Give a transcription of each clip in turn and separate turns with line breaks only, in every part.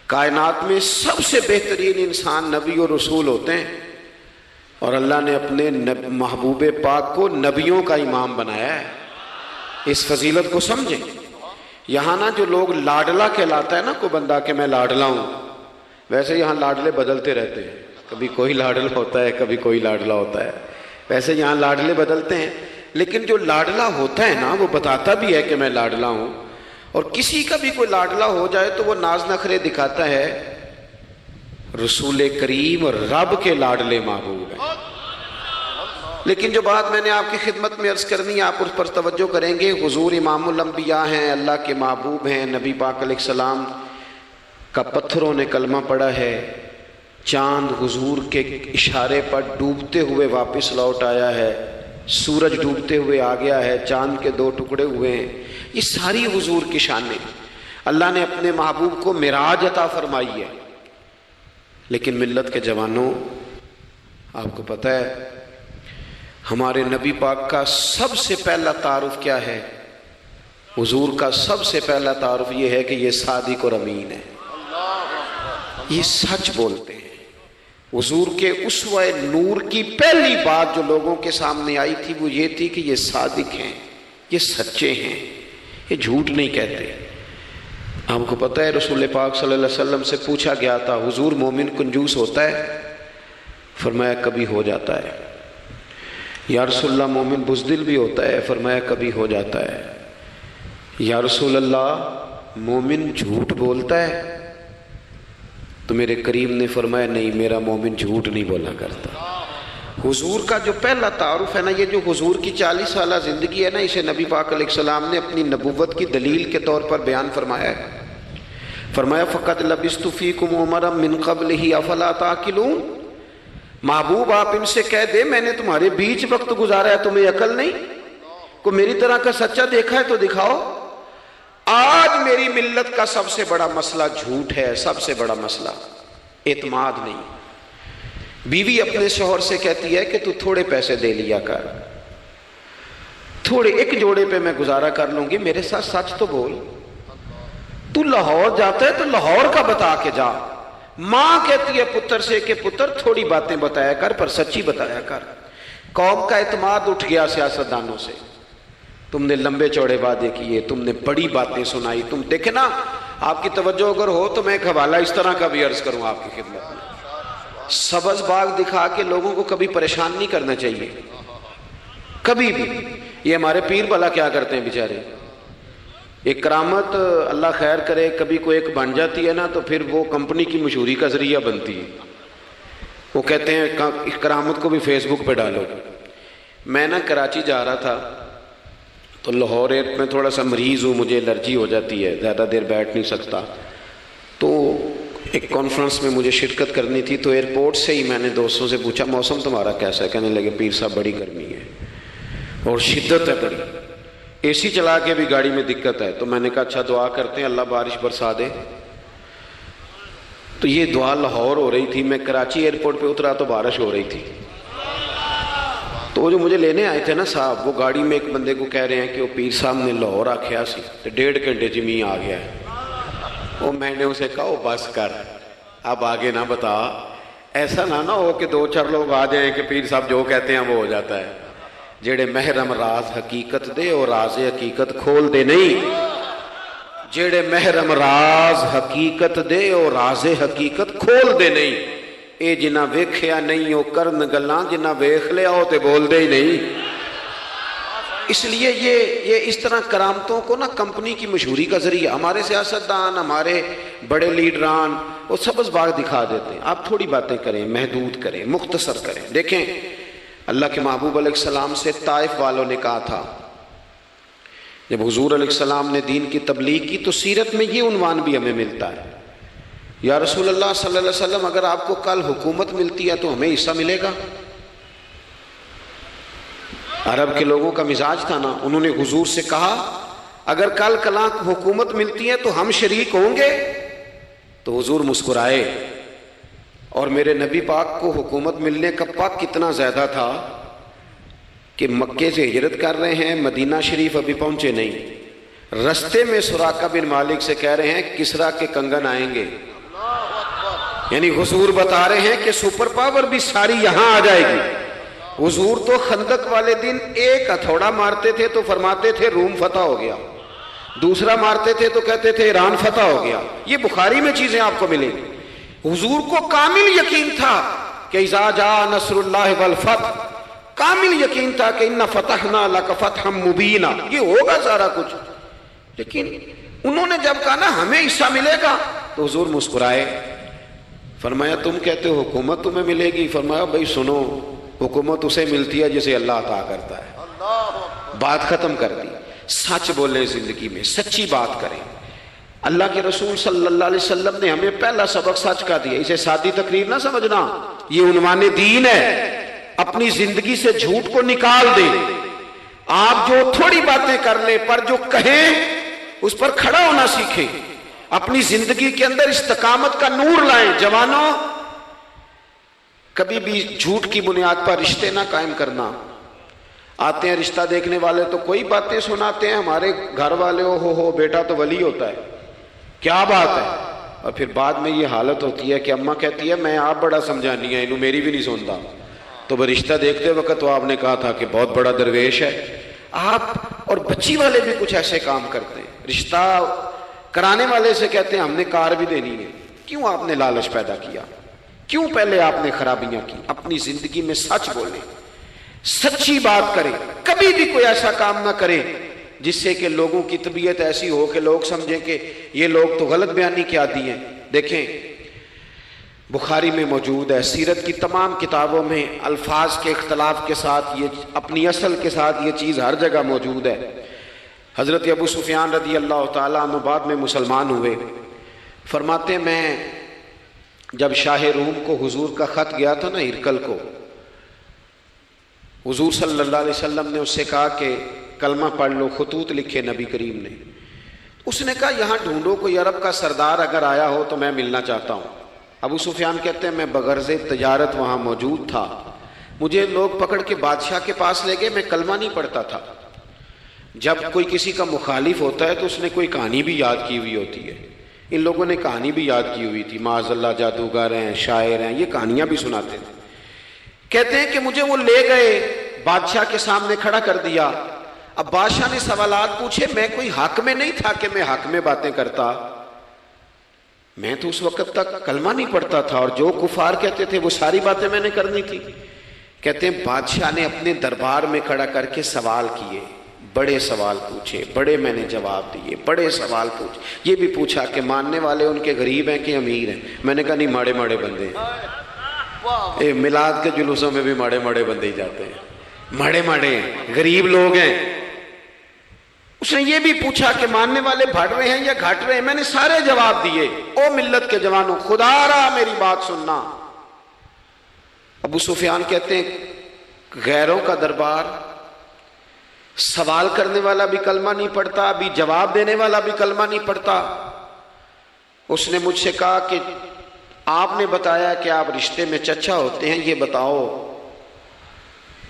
کائنات میں سب سے بہترین انسان نبی اور رسول ہوتے ہیں، اور اللہ نے اپنے محبوب پاک کو نبیوں کا امام بنایا ہے۔ اس فضیلت کو سمجھیں۔ یہاں نا جو لوگ لاڈلا کہلاتا ہے نا کوئی بندہ کہ میں لاڈلا ہوں، ویسے یہاں لاڈلے بدلتے رہتے ہیں، کبھی کوئی لاڈلا ہوتا ہے کبھی کوئی لاڈلا ہوتا ہے، ویسے یہاں لاڈلے بدلتے ہیں، لیکن جو لاڈلا ہوتا ہے نا وہ بتاتا بھی ہے کہ میں لاڈلا ہوں۔ اور کسی کا بھی کوئی لاڈلا ہو جائے تو وہ ناز نخرے دکھاتا ہے، رسول کریم اور رب کے لاڈلے محبوب ہیں۔ لیکن جو بات میں نے آپ کی خدمت میں عرض کرنی ہے، آپ اس پر توجہ کریں گے۔ حضور امام الانبیاء ہیں، اللہ کے محبوب ہیں، نبی پاک علیہ السلام کا پتھروں نے کلمہ پڑھا ہے، چاند حضور کے اشارے پر ڈوبتے ہوئے واپس لوٹ آیا ہے، سورج ڈوبتے ہوئے آ گیا ہے، چاند کے 2 ٹکڑے ہوئے ہیں، یہ ساری حضور کی شانیں۔ اللہ نے اپنے محبوب کو معراج عطا فرمائی ہے، لیکن ملت کے جوانوں، آپ کو پتہ ہے ہمارے نبی پاک کا سب سے پہلا تعارف کیا ہے؟ حضور کا سب سے پہلا تعارف یہ ہے کہ یہ صادق اور امین ہے، یہ سچ بولتے ہیں۔ حضور کے اسوہ نور کی پہلی بات جو لوگوں کے سامنے آئی تھی وہ یہ تھی کہ یہ صادق ہیں، یہ سچے ہیں، یہ جھوٹ نہیں کہتے۔ آپ کو پتہ ہے رسول پاک صلی اللہ علیہ وسلم سے پوچھا گیا تھا، حضور مومن کنجوس ہوتا ہے؟ فرمایا کبھی ہو جاتا ہے۔ یا رسول اللہ مومن بزدل بھی ہوتا ہے؟ فرمایا کبھی ہو جاتا ہے۔ یا رسول اللہ مومن جھوٹ بولتا ہے؟ تو میرے کریم نے فرمایا نہیں، میرا مومن جھوٹ نہیں بولا کرتا۔ حضور کا جو پہلا تعارف ہے نا، یہ جو حضور کی 40 سالہ زندگی ہے نا، اسے نبی پاک علیہ السلام نے اپنی نبوت کی دلیل کے طور پر بیان فرمایا ہے۔ فرمایا فَقَدْ لَبِثْتُ فِيكُمْ عُمَرًا مِّن قَبْلِهِ أَفَلَا تَعْقِلُونَ۔ محبوب آپ ان سے کہہ دے میں نے تمہارے بیچ وقت گزارا ہے، تمہیں عقل نہیں؟ کوئی میری طرح کا سچا دیکھا ہے تو دکھاؤ۔ آج میری ملت کا سب سے بڑا مسئلہ جھوٹ ہے، سب سے بڑا مسئلہ اعتماد نہیں۔ بیوی اپنے شوہر سے کہتی ہے کہ تو تھوڑے پیسے دے لیا کر، تھوڑے ایک جوڑے پہ میں گزارا کر لوں گی، میرے ساتھ سچ تو بول۔ تو لاہور جاتا ہے تو لاہور کا بتا کے جا۔ ماں کہتی ہے پتر سے کہ پتر تھوڑی باتیں بتایا کر پر سچی بتایا کر۔ قوم کا اعتماد اٹھ گیا سیاستدانوں سے، تم نے لمبے چوڑے وعدے کیے، تم نے بڑی باتیں سنائی۔ تم دیکھیں نا، آپ کی توجہ اگر ہو تو میں ایک حوالہ اس طرح کا بھی عرض کروں آپ کی خدمت میں۔ سبز باغ دکھا کے لوگوں کو کبھی پریشان نہیں کرنا چاہیے، کبھی بھی۔ یہ ہمارے پیر بھلا کیا کرتے ہیں بیچارے، ایک کرامت اللہ خیر کرے کبھی کوئی ایک بن جاتی ہے نا تو پھر وہ کمپنی کی مشہوری کا ذریعہ بنتی ہے۔ وہ کہتے ہیں اس کرامت کو بھی فیس بک پہ ڈالو۔ میں نا کراچی جا رہا تھا تو لاہور میں تھوڑا سا مریض ہوں، مجھے الرجی ہو جاتی ہے، زیادہ دیر بیٹھ نہیں سکتا، تو ایک کانفرنس میں مجھے شرکت کرنی تھی۔ تو ایئرپورٹ سے ہی میں نے دوستوں سے پوچھا موسم تمہارا کیسا ہے؟ کہنے لگے پیر صاحب بڑی گرمی ہے اور شدت ہے بڑی، اے سی چلا کے بھی گاڑی میں دقت ہے۔ تو میں نے کہا اچھا دعا کرتے ہیں اللہ بارش برسا دے۔ تو یہ دعا لاہور ہو رہی تھی، میں کراچی ایئرپورٹ پہ اترا تو بارش ہو رہی تھی۔ تو وہ جو مجھے لینے آئے تھے نا صاحب، وہ گاڑی میں ایک بندے کو کہہ رہے ہیں کہ وہ پیر صاحب نے لاہور آکھیا سی تو 1.5 گھنٹے جمی آ گیا ہے۔ وہ میں نے اسے کہا بس کر، اب آگے نہ بتا، ایسا نہ ہو کہ 2-4 لوگ آ جائیں کہ پیر صاحب جو کہتے ہیں وہ ہو جاتا ہے۔ جڑے محرم راز حقیقت دے اور راز حقیقت کھول دے نہیں، جڑے محرم راز حقیقت دے اور راز حقیقت کھول دے نہیں، اے جنہ ویکھیا نہیں او کرن گلاں، جنہ ویکھ لیا ہو تے بول دے ہی نہیں۔ اس لیے یہ اس طرح کرامتوں کو نا کمپنی کی مشہوری کا ذریعہ، ہمارے سیاستدان، ہمارے بڑے لیڈران وہ سبز باغ دکھا دیتے ہیں۔ آپ تھوڑی باتیں کریں، محدود کریں، مختصر کریں۔ دیکھیں اللہ کے محبوب علیہ السلام سے طائف والوں نے کہا تھا، جب حضور علیہ السلام نے دین کی تبلیغ کی تو سیرت میں یہ عنوان بھی ہمیں ملتا ہے، یا رسول اللہ صلی اللہ علیہ وسلم اگر آپ کو کل حکومت ملتی ہے تو ہمیں حصہ ملے گا؟ عرب کے لوگوں کا مزاج تھا نا، انہوں نے حضور سے کہا اگر کل کلاں حکومت ملتی ہے تو ہم شریک ہوں گے؟ تو حضور مسکرائے، اور میرے نبی پاک کو حکومت ملنے کا پاک کتنا زیادہ تھا کہ مکے سے ہجرت کر رہے ہیں، مدینہ شریف ابھی پہنچے نہیں، رستے میں سراقہ بن مالک سے کہہ رہے ہیں کسریٰ کے کنگن آئیں گے، یعنی حضور بتا رہے ہیں کہ سپر پاور بھی ساری یہاں آ جائے گی۔ حضور تو خندق والے دن ایک ہتھوڑا مارتے تھے تو فرماتے تھے روم فتح ہو گیا، دوسرا مارتے تھے تو کہتے تھے ایران فتح ہو گیا۔ یہ بخاری میں چیزیں آپ کو ملیں گی۔ حضور کو کامل یقین تھا کہ اذا جاء نصر اللہ والفتح، کامل یقین تھا کہ ان فتحنا لک فتحا مبینا، یہ ہوگا سارا کچھ۔ لیکن انہوں نے جب کہا نا ہمیں حصہ ملے گا تو حضور مسکرائے، فرمایا تم کہتے ہو حکومت تمہیں ملے گی، فرمایا بھائی سنو، حکومت اسے ملتی ہے جسے اللہ عطا کرتا ہے۔ بات ختم کر دی۔ سچ بولے زندگی میں، سچی بات کریں۔ اللہ کے رسول صلی اللہ علیہ وسلم نے ہمیں پہلا سبق سچ کا دیا۔ اسے سادی تقریر نہ سمجھنا، یہ عنوان دین ہے۔ اپنی زندگی سے جھوٹ کو نکال دیں۔ آپ جو تھوڑی باتیں کر لیں پر جو کہیں اس پر کھڑا ہونا سیکھیں۔ اپنی زندگی کے اندر استقامت کا نور لائیں۔ جوانوں، کبھی بھی جھوٹ کی بنیاد پر رشتے نہ قائم کرنا۔ آتے ہیں رشتہ دیکھنے والے تو کوئی باتیں سناتے ہیں، ہمارے گھر والے ہو بیٹا تو ولی ہوتا ہے، کیا بات ہے، اور پھر بعد میں یہ حالت ہوتی ہے کہ اماں کہتی ہے میں آپ بڑا سمجھانی ہے، انہوں میری بھی نہیں سنتا۔ تو وہ رشتہ دیکھتے وقت تو آپ نے کہا تھا کہ بہت بڑا درویش ہے۔ آپ اور بچی والے بھی کچھ ایسے کام کرتے ہیں، رشتہ کرانے والے سے کہتے ہیں ہم نے کار بھی دینی ہے۔ کیوں آپ نے لالچ پیدا کیا؟ کیوں پہلے آپ نے خرابیاں کی؟ اپنی زندگی میں سچ بولیں، سچی بات کریں۔ کبھی بھی کوئی ایسا کام نہ کریں جس سے کہ لوگوں کی طبیعت ایسی ہو کہ لوگ سمجھیں کہ یہ لوگ تو غلط بیانی کے عادی ہیں۔ دیکھیں بخاری میں موجود ہے، سیرت کی تمام کتابوں میں الفاظ کے اختلاف کے ساتھ یہ اپنی اصل کے ساتھ یہ چیز ہر جگہ موجود ہے۔ حضرت ابو سفیان رضی اللہ تعالیٰ عنہ بعد میں مسلمان ہوئے، فرماتے میں جب شاہ روم کو حضور کا خط گیا تھا نا ہرقل کو، حضور صلی اللہ علیہ وسلم نے اس سے کہا کہ کلمہ پڑھ لو، خطوط لکھے نبی کریم نے۔ اس نے کہا یہاں ڈھونڈو کوئی عرب کا سردار اگر آیا ہو تو میں ملنا چاہتا ہوں۔ ابو سفیان کہتے ہیں میں بغرض تجارت وہاں موجود تھا، مجھے لوگ پکڑ کے بادشاہ کے پاس لے گئے، میں کلمہ نہیں پڑھتا تھا۔ جب کوئی کسی کا مخالف ہوتا ہے تو اس نے کوئی کہانی بھی یاد کی ہوئی ہوتی ہے۔ ان لوگوں نے کہانی بھی یاد کی ہوئی تھی، معاذ اللہ جادوگر ہیں، شاعر ہیں، یہ کہانیاں بھی سناتے تھے۔ کہتے ہیں کہ مجھے وہ لے گئے، بادشاہ کے سامنے کھڑا کر دیا۔ اب بادشاہ نے سوالات پوچھے، میں کوئی حق میں نہیں تھا کہ میں حق میں باتیں کرتا، میں تو اس وقت تک کلمہ نہیں پڑھتا تھا، اور جو کفار کہتے تھے وہ ساری باتیں میں نے کرنی تھی۔ کہتے ہیں بادشاہ نے اپنے دربار میں کھڑا کر کے سوال کیے، بڑے سوال پوچھے، بڑے میں نے جواب دیے، بڑے سوال پوچھے۔ یہ بھی پوچھا کہ ماننے والے ان کے غریب ہیں کہ امیر ہیں؟ میں نے کہا نہیں، ماڑے ماڑے بندے ہیں۔ میلاد کے جلوسوں میں بھی ماڑے ماڑے بندے ہی جاتے ہیں، ماڑے ماڑے ہیں، غریب لوگ ہیں۔ اس نے یہ بھی پوچھا کہ ماننے والے بڑھ رہے ہیں یا گھٹ رہے ہیں؟ میں نے سارے جواب دیے۔ او ملت کے جوانوں، خدا را میری بات سننا۔ ابو سفیان کہتے ہیں غیروں کا دربار، سوال کرنے والا بھی کلمہ نہیں پڑھتا، ابھی جواب دینے والا بھی کلمہ نہیں پڑھتا۔ اس نے مجھ سے کہا کہ آپ نے بتایا کہ آپ رشتے میں چچا ہوتے ہیں، یہ بتاؤ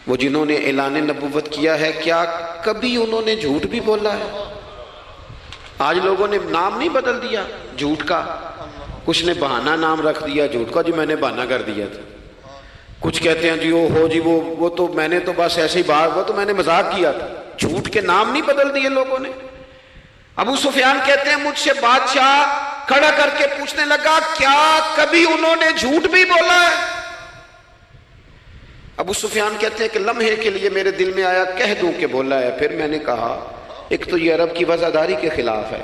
وہ جنہوں نے اعلان نبوت کیا ہے کیا کبھی انہوں نے جھوٹ بھی بولا ہے؟ آج لوگوں نے نام نہیں بدل دیا جھوٹ کا، کچھ نے بہانہ نام رکھ دیا جھوٹ کا، جی میں نے بہانہ کر دیا تھا۔ کچھ کہتے ہیں جی وہ تو میں نے تو بس ایسے ہی بات، وہ تو میں نے مذاق کیا تھا۔ جھوٹ کے نام نہیں بدل دیے لوگوں نے۔ ابو سفیان کہتے ہیں مجھ سے بادشاہ کھڑا کر کے پوچھنے لگا کیا کبھی انہوں نے جھوٹ بھی بولا ہے؟ ابو سفیان کہتے ہیں کہ لمحے کے لیے میرے دل میں آیا کہہ دوں کہ بولا ہے۔ پھر میں نے کہا ایک تو یہ عرب کی وفاداری کے خلاف ہے،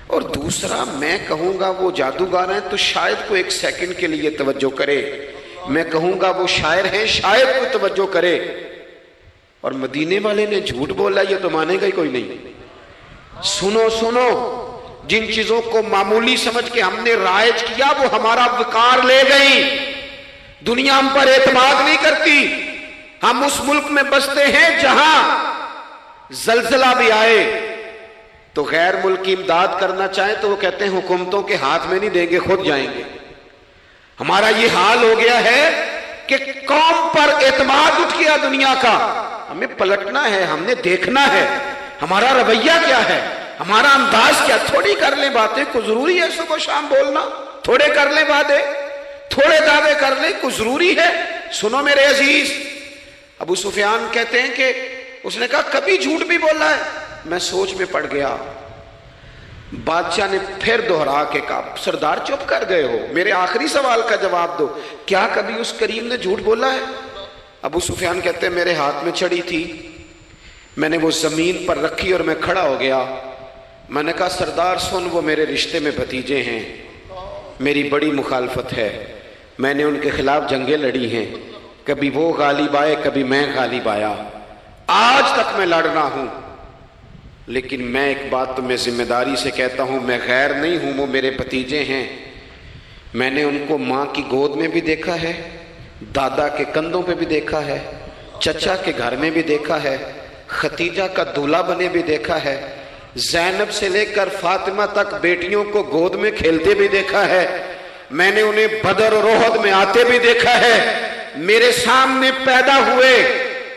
اور دوسرا میں کہوں گا وہ جادوگر ہیں تو شاید کوئی ایک سیکنڈ کے لیے توجہ کرے، میں کہوں گا وہ شاعر ہیں شاید کوئی توجہ کرے، اور مدینے والے نے جھوٹ بولا یہ تو مانے گا ہی کوئی نہیں۔ سنو، جن چیزوں کو معمولی سمجھ کے ہم نے رائج کیا وہ ہمارا وقار لے گئی۔ دنیا ہم پر اعتماد نہیں کرتی۔ ہم اس ملک میں بستے ہیں جہاں زلزلہ بھی آئے تو غیر ملکی امداد کرنا چاہیں تو وہ کہتے ہیں حکومتوں کے ہاتھ میں نہیں دیں گے، خود جائیں گے۔ ہمارا یہ حال ہو گیا ہے کہ قوم پر اعتماد اٹھ گیا دنیا کا۔ ہمیں پلٹنا ہے، ہم نے دیکھنا ہے ہمارا رویہ کیا ہے، ہمارا انداز کیا۔ تھوڑی کر لیں باتیں کو ضروری ہے صبح شام بولنا، تھوڑے کر لیں وعدے، تھوڑے دعوے کر لیں کوئی ضروری ہے؟ سنو میرے عزیز، ابو سفیان کہتے ہیں کہ اس نے کہا کبھی جھوٹ بھی بولا ہے؟ میں سوچ میں پڑ گیا۔ بادشاہ نے پھر دوہرا کے کہا سردار چپ کر گئے ہو، میرے آخری سوال کا جواب دو، کیا کبھی اس کریم نے جھوٹ بولا ہے؟ ابو سفیان کہتے ہیں میرے ہاتھ میں چھڑی تھی، میں نے وہ زمین پر رکھی اور میں کھڑا ہو گیا، میں نے کہا سردار سن، وہ میرے رشتے میں بھتیجے ہیں، میری بڑی مخالفت ہے، میں نے ان کے خلاف جنگیں لڑی ہیں، کبھی وہ غالب آئے کبھی میں غالب آیا، آج تک میں لڑ رہا ہوں، لیکن میں ایک بات تمہیں ذمہ داری سے کہتا ہوں، میں غیر نہیں ہوں، وہ میرے بھتیجے ہیں، میں نے ان کو ماں کی گود میں بھی دیکھا ہے، دادا کے کندھوں پہ بھی دیکھا ہے، چچا کے گھر میں بھی دیکھا ہے، ختیجہ کا دولہا بنے بھی دیکھا ہے، زینب سے لے کر فاطمہ تک بیٹیوں کو گود میں کھیلتے بھی دیکھا ہے، میں نے انہیں بدر اور احد میں آتے بھی دیکھا ہے، میرے سامنے پیدا ہوئے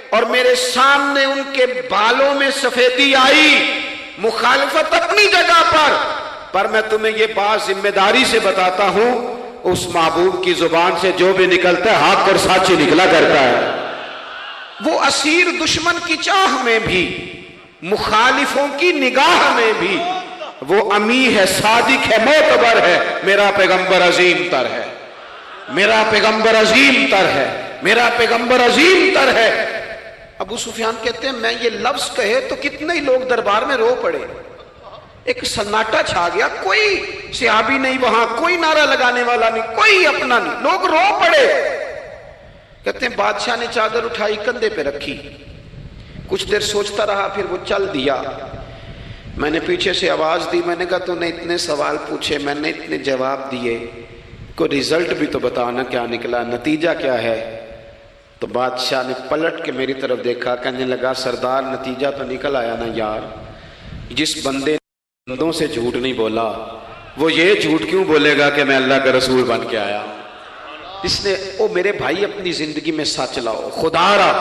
اور میرے سامنے ان کے بالوں میں سفیدی آئی، مخالفت اپنی جگہ پر میں تمہیں یہ بات ذمہ داری سے بتاتا ہوں، اس محبوب کی زبان سے جو بھی نکلتا ہے حق اور سچ نکلا کرتا ہے۔ وہ اسیر دشمن کی چاہ میں بھی، مخالفوں کی نگاہ میں بھی وہ امی ہے، صادق ہے، معتبر ہے، میرا پیغمبر عظیم تر ہے، میرا پیغمبر عظیم تر ہے، میرا پیغمبر عظیم تر ہے۔ ابو سفیان کہتے ہیں میں یہ لفظ کہے تو کتنے ہی لوگ دربار میں رو پڑے، ایک سناٹا چھا گیا، کوئی صحابی نہیں وہاں، کوئی نعرہ لگانے والا نہیں، کوئی اپنا نہیں، لوگ رو پڑے۔ کہتے ہیں بادشاہ نے چادر اٹھائی کندھے پہ رکھی، کچھ دیر سوچتا رہا، پھر وہ چل دیا۔ میں نے پیچھے سے آواز دی، میں نے کہا تو نے اتنے سوال پوچھے، میں نے اتنے جواب دیے، کوئی رزلٹ بھی تو بتانا کیا نکلا، نتیجہ کیا ہے؟ تو بادشاہ نے پلٹ کے میری طرف دیکھا، کہنے لگا سردار نتیجہ تو نکل آیا نا یار، جس بندے نے بندوں سے جھوٹ نہیں بولا وہ یہ جھوٹ کیوں بولے گا کہ میں اللہ کا رسول بن کے آیا؟ اس نے او میرے بھائی اپنی زندگی میں سچ لاؤ، خدا را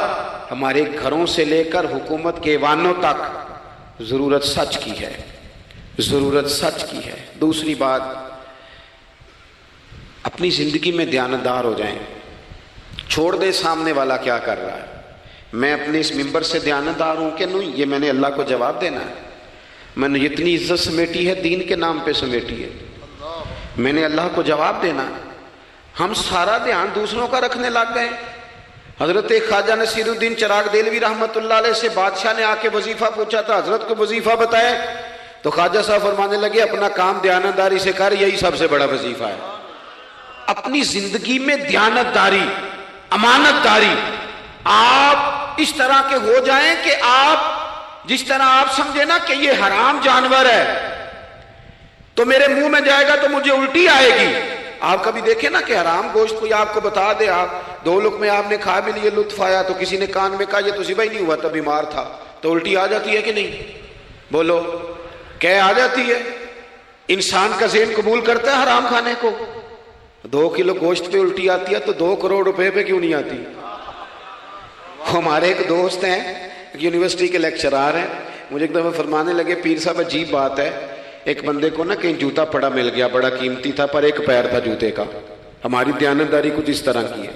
ہمارے گھروں سے لے کر حکومت کے ایوانوں تک ضرورت سچ کی ہے، ضرورت سچ کی ہے۔ دوسری بات، اپنی زندگی میں دیانتدار ہو جائیں، چھوڑ دے سامنے والا کیا کر رہا ہے، میں اپنے اس ممبر سے دیانتدار ہوں کہ نہیں، یہ میں نے اللہ کو جواب دینا ہے، میں نے اتنی عزت سمیٹی ہے دین کے نام پہ سمیٹی ہے، میں نے اللہ کو جواب دینا ہے۔ ہم سارا دھیان دوسروں کا رکھنے لگ گئے۔ حضرت خواجہ نصیر الدین چراغ دہلوی رحمۃ اللہ علیہ سے بادشاہ نے آ کے وظیفہ پوچھا تھا، حضرت کو وظیفہ بتائے تو خواجہ صاحب فرمانے لگے اپنا کام دیانتداری سے کر، یہی سب سے بڑا وظیفہ ہے۔ اپنی زندگی میں دیانتداری، امانت داری، آپ اس طرح کے ہو جائیں کہ آپ جس طرح آپ سمجھے نا کہ یہ حرام جانور ہے تو میرے منہ میں جائے گا تو مجھے الٹی آئے گی، آپ کبھی دیکھیں نا کہ حرام گوشت کوئی آپ کو بتا دے، آپ دو لقمے آپ نے کھا بھی لیے، لطف آیا، تو کسی نے کان میں کہا یہ تو ذبح ہی نہیں ہوا تھا، بیمار تھا، تو الٹی آ جاتی ہے کہ نہیں؟ بولو کہ آ جاتی ہے؟ انسان کا ذہن قبول کرتا ہے حرام کھانے کو؟ 2 کلو گوشت پہ الٹی آتی ہے تو 2 کروڑ روپے پہ کیوں نہیں آتی؟ ہمارے ایک دوست ہیں یونیورسٹی کے لیکچرار ہیں، مجھے ایک دفعہ فرمانے لگے پیر صاحب عجیب بات ہے، ایک بندے کو نا کہیں جوتا پڑا مل گیا، بڑا قیمتی تھا پر ایک پیر تھا جوتے کا، ہماری دیانتداری کچھ اس طرح کی ہے،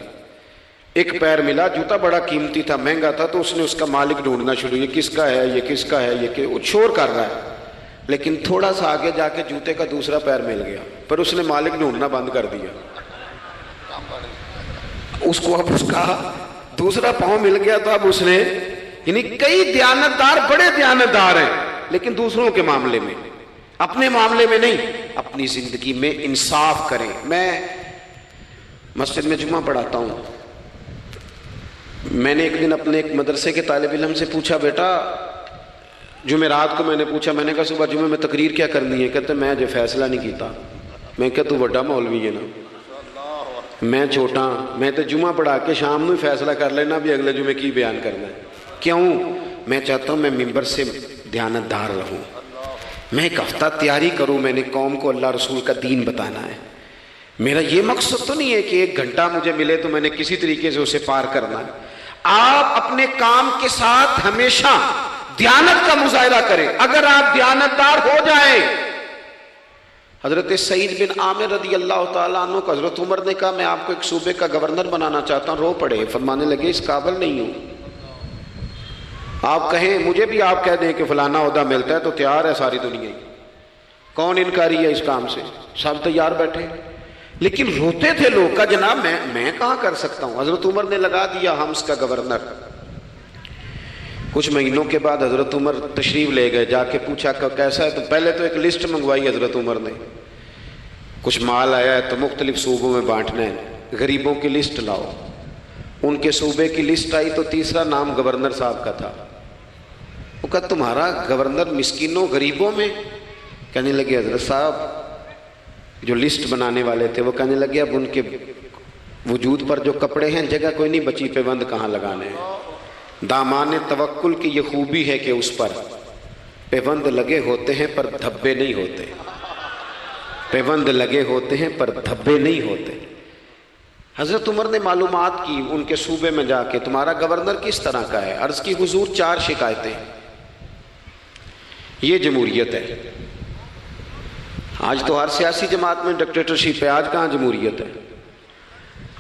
ایک پیر ملا، جوتا بڑا قیمتی تھا، مہنگا تھا، تو اس نے اس کا مالک ڈھونڈنا شروع، یہ کس کا ہے، یہ کس کا ہے، یہ وہ شور کر رہا ہے، لیکن تھوڑا سا آگے جا کے جوتے کا دوسرا پیر مل گیا، پر اس نے مالک ڈھونڈنا بند کر دیا، اس کو اب اس کا دوسرا پاؤں مل گیا تو اب اس نے، یعنی کئی دیانتدار بڑے دیانتدار ہیں لیکن دوسروں کے معاملے میں، اپنے معاملے میں نہیں، اپنی زندگی میں انصاف کریں۔ میں مسجد میں جمعہ پڑھاتا ہوں، میں نے ایک دن اپنے ایک مدرسے کے طالب علم سے پوچھا بیٹا، جمعرات کو میں نے پوچھا، میں نے کہا صبح جمعہ میں تقریر کیا کرنی ہے؟ کہتے میں جو فیصلہ نہیں کیتا، میں کہا تو بڑا مولوی ہے نا، میں چھوٹا، میں تو جمعہ پڑھا کے شام میں فیصلہ کر لینا بھی اگلے جمعے کی بیان کرنا ہے، کیوں؟ میں چاہتا ہوں میں ممبر سے دیانتدار رہوں، میں ایک ہفتہ تیاری کروں، میں نے قوم کو اللہ رسول کا دین بتانا ہے، میرا یہ مقصد تو نہیں ہے کہ 1 گھنٹہ مجھے ملے تو میں نے کسی طریقے سے اسے پار کرنا ہے۔ آپ اپنے کام کے ساتھ ہمیشہ دیانت کا مظاہرہ کریں، اگر آپ دیانتدار ہو جائیں، حضرت سعید بن عامر رضی اللہ تعالیٰ عنہ کو حضرت عمر نے کہا میں آپ کو ایک صوبے کا گورنر بنانا چاہتا ہوں، رو پڑے، فرمانے لگے اس قابل نہیں ہوں، آپ کہیں مجھے بھی آپ کہہ دیں کہ فلانا عہدہ ملتا ہے تو تیار ہے ساری دنیا ہی، کون انکاری ہے اس کام سے، سب تیار بیٹھے، لیکن روتے تھے لوگ کا جناب میں کہاں کر سکتا ہوں۔ حضرت عمر نے لگا دیا حمص کا گورنر۔ کچھ مہینوں کے بعد حضرت عمر تشریف لے گئے، جا کے پوچھا کہ کیسا ہے، تو پہلے تو ایک لسٹ منگوائی حضرت عمر نے، کچھ مال آیا ہے تو مختلف صوبوں میں بانٹنا ہے، غریبوں کی لسٹ لاؤ۔ ان کے صوبے کی لسٹ آئی تو تیسرا نام گورنر صاحب کا تھا۔ وہ کہا تمہارا گورنر مسکینوں غریبوں میں؟ کہنے لگے حضرت صاحب جو لسٹ بنانے والے تھے وہ کہنے لگے اب ان کے وجود پر جو کپڑے ہیں جگہ کوئی نہیں بچی، پیوند کہاں لگانے ہیں۔ دامان توکل کی یہ خوبی ہے کہ اس پر پیوند لگے ہوتے ہیں پر دھبے نہیں ہوتے، پیوند لگے ہوتے ہیں پر دھبے نہیں ہوتے۔ حضرت عمر نے معلومات کی ان کے صوبے میں جا کے، تمہارا گورنر کس طرح کا ہے؟ عرض کی حضور 4 شکایتیں۔ یہ جمہوریت ہے؟ آج تو ہر سیاسی جماعت میں ڈکٹیٹرشپ ہے، آج کہاں جمہوریت ہے؟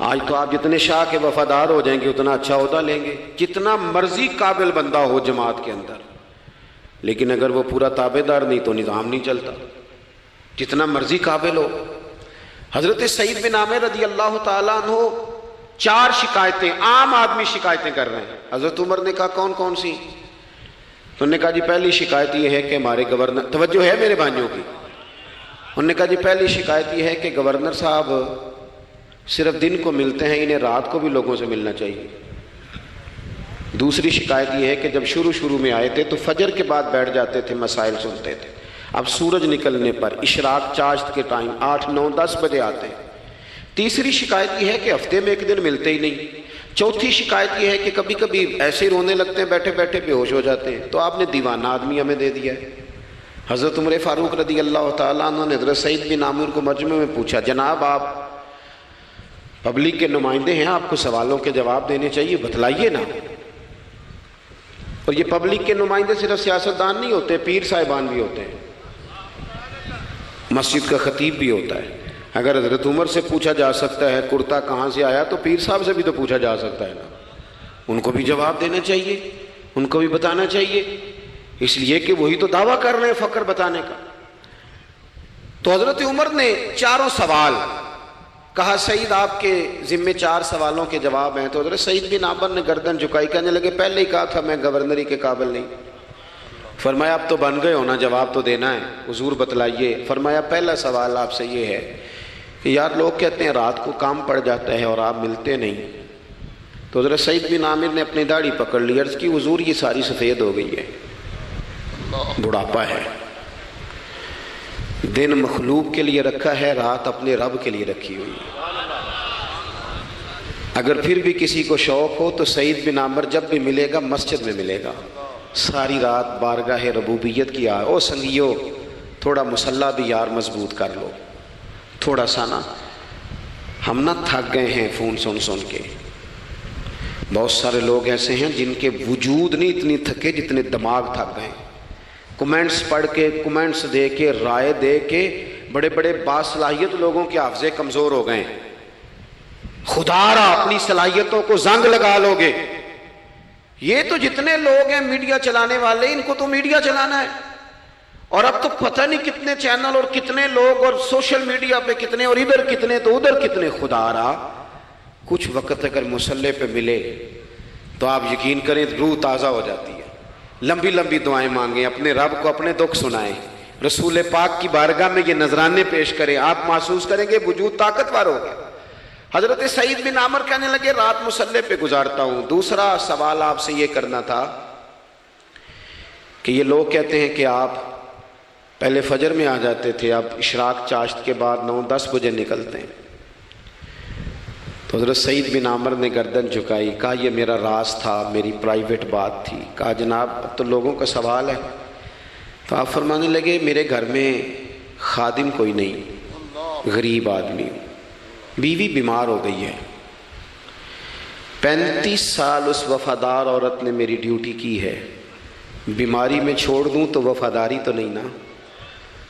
آج تو آپ جتنے شاہ کے وفادار ہو جائیں گے اتنا اچھا عہدہ لیں گے، جتنا مرضی قابل بندہ ہو جماعت کے اندر، لیکن اگر وہ پورا تابع دار نہیں تو نظام نہیں چلتا، جتنا مرضی قابل ہو۔ حضرت سعید بن عامر رضی اللہ تعالیٰ عنہ 4 شکایتیں، عام آدمی شکایتیں کر رہے ہیں۔ حضرت عمر نے کہا کون کون سی؟ تو انہوں نے کہا جی پہلی شکایت یہ ہے کہ ہمارے گورنر، توجہ ہے میرے بھائیوں کی، انہوں نے کہا جی پہلی شکایت یہ ہے کہ گورنر صاحب صرف دن کو ملتے ہیں، انہیں رات کو بھی لوگوں سے ملنا چاہیے۔ دوسری شکایت یہ ہے کہ جب شروع میں آئے تھے تو فجر کے بعد بیٹھ جاتے تھے، مسائل سنتے تھے، اب سورج نکلنے پر اشراق چاشت کے ٹائم 8، 9، 10 بجے آتے ہیں۔ تیسری شکایت یہ ہے کہ ہفتے میں ایک دن ملتے ہی نہیں۔ چوتھی شکایت یہ ہے کہ کبھی کبھی ایسے رونے لگتے ہیں، بیٹھے بیٹھے بے ہوش ہو جاتے ہیں، تو آپ نے دیوانہ آدمی ہمیں دے دیا ہے۔ حضرت عمر فاروق رضی اللہ تعالیٰ عنہ نے حضرت سعید بن عامر کو مجمع میں پوچھا جناب آپ پبلک کے نمائندے ہیں، آپ کو سوالوں کے جواب دینے چاہیے، بتلائیے نا۔ اور یہ پبلک کے نمائندے صرف سیاستدان نہیں ہوتے، پیر صاحبان بھی ہوتے ہیں، مسجد کا خطیب بھی ہوتا ہے۔ اگر حضرت عمر سے پوچھا جا سکتا ہے کرتا کہاں سے آیا تو پیر صاحب سے بھی تو پوچھا جا سکتا ہے نا، ان کو بھی جواب دینا چاہیے، ان کو بھی بتانا چاہیے، اس لیے کہ وہی تو دعویٰ کر رہے ہیں فقر بتانے کا۔ تو حضرت عمر نے 4 سوال کہا سعید آپ کے ذمے 4 سوالوں کے جواب ہیں۔ تو حضرت سعید بن عامر نے گردن جھکائی، کہنے لگے پہلے ہی کہا تھا میں گورنری کے قابل نہیں۔ فرمایا اب تو بن گئے ہونا، جواب تو دینا ہے، حضور بتلائیے۔ فرمایا پہلا سوال آپ سے یہ ہے کہ یار لوگ کہتے ہیں رات کو کام پڑ جاتا ہے اور آپ ملتے نہیں۔ تو حضرت سعید بن عامر نے اپنی داڑھی پکڑ لی، عرض کی حضور یہ ساری سفید ہو گئی ہے، بڑھاپا ہے، دن مخلوق کے لیے رکھا ہے، رات اپنے رب کے لیے رکھی ہوئی ہے۔ اگر پھر بھی کسی کو شوق ہو تو سعید بن عامر جب بھی ملے گا مسجد میں ملے گا، ساری رات بارگاہ ربوبیت کی او سنگیو تھوڑا مسلح بھی یار مضبوط کر لو تھوڑا سا نا، ہم نہ تھک گئے ہیں فون سن کے۔ بہت سارے لوگ ایسے ہیں جن کے وجود نہیں اتنی تھکے جتنے دماغ تھک گئے، کمنٹس پڑھ کے، کمنٹس دے کے، رائے دے کے، بڑے بڑے باصلاحیت لوگوں کے حافظے کمزور ہو گئے۔ خدا را اپنی صلاحیتوں کو زنگ لگا لو گے۔ یہ تو جتنے لوگ ہیں میڈیا چلانے والے، ان کو تو میڈیا چلانا ہے، اور اب تو پتہ نہیں کتنے چینل اور کتنے لوگ اور سوشل میڈیا پہ کتنے، اور ادھر کتنے تو ادھر کتنے۔ خدا را کچھ وقت اگر مسلح پہ ملے تو آپ یقین کریں روح تازہ ہو جاتی ہے۔ لمبی لمبی دعائیں مانگیں، اپنے رب کو اپنے دکھ سنائیں، رسول پاک کی بارگاہ میں یہ نذرانے پیش کریں، آپ محسوس کریں گے وجود طاقتور ہوگا۔ حضرت سعید بن عامر کہنے لگے رات مسلح پہ گزارتا ہوں۔ دوسرا سوال آپ سے یہ کرنا تھا کہ یہ لوگ کہتے ہیں کہ آپ پہلے فجر میں آ جاتے تھے، اب اشراق چاشت کے بعد 9-10 بجے نکلتے ہیں۔ تو حضرت سعید بن عامر نے گردن جھکائی، کہا یہ میرا راز تھا، میری پرائیویٹ بات تھی۔ کہا جناب اب تو لوگوں کا سوال ہے۔ تو آپ فرمانے لگے میرے گھر میں خادم کوئی نہیں، غریب آدمی، بیوی بیمار ہو گئی ہے، 35 سال اس وفادار عورت نے میری ڈیوٹی کی ہے، بیماری میں چھوڑ دوں تو وفاداری تو نہیں نا۔